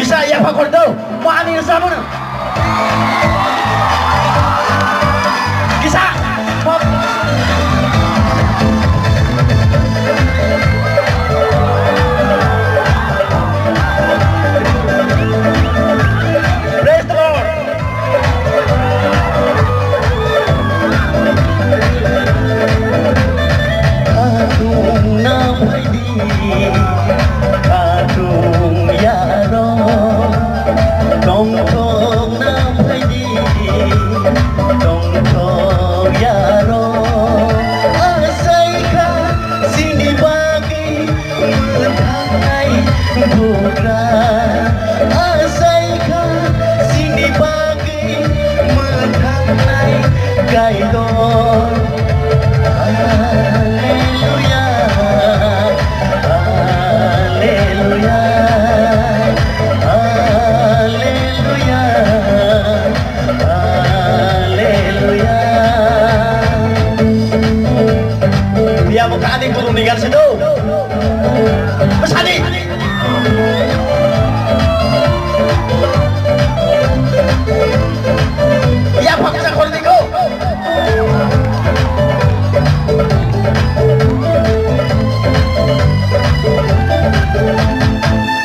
Bisa ya Pak Kordo, mau anil sama nih. Bisa, mau. Praise the Lord. Agung namai di, agung yaro, dong dong namai di, dong dong yaro, asaika sini bagi mendanai buka, asaika sini bagi mendanai gaidon. Dia mau ke adik turun tinggal situ. Mas adik. Ya Pak Sakortiko.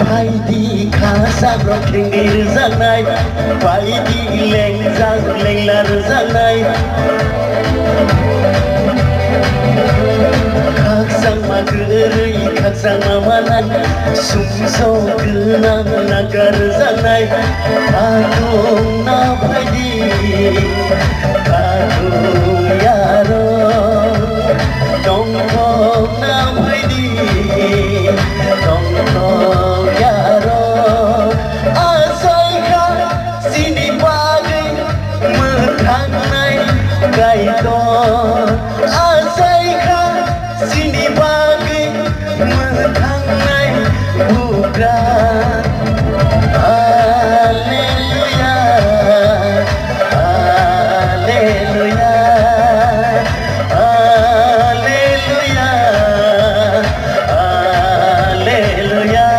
Phải đi khá xa rồi kinh đi giang này, phải đi lên là giang này. Khắc sang mà cười, khắc sang mà malan, sung sâu cứ nang nagar giang này. Agung na phải đi, agung yaro, dong dong na phải đi, dong dong yaro, asai kha sini bagai mendanai gaidon, asai kha sini bagai mendanai bukan. Haleluya, haleluya, haleluya, haleluya.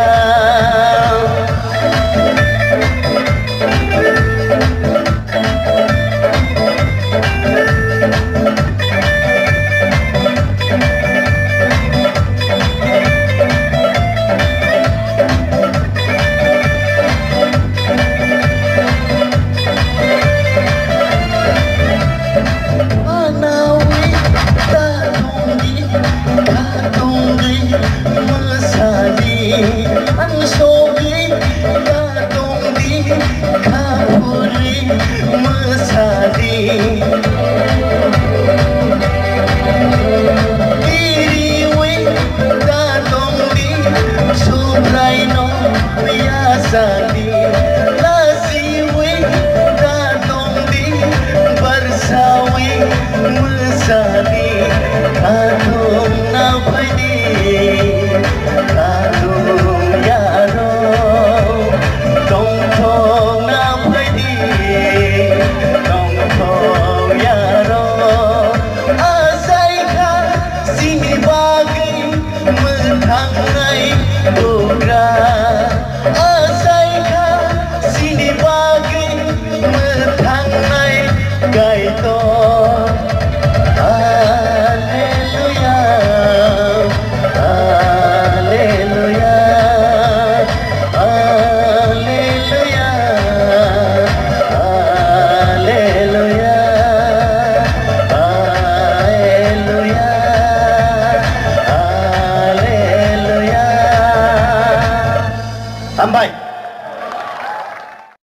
Anawi katunggi mesadi ansogi katunggi kapuri mesadi kiriwi katunggi subraino biasadi lasiwi katunggi bersawi mesadi agung nafadi agung yaro dong dong nafadi dong dong yaro asaika sini bagi mendanai buka asaika sini bagi mendanai gaidon. Haleluya, haleluya, haleluya, haleluya, haleluya, haleluya. Sampai.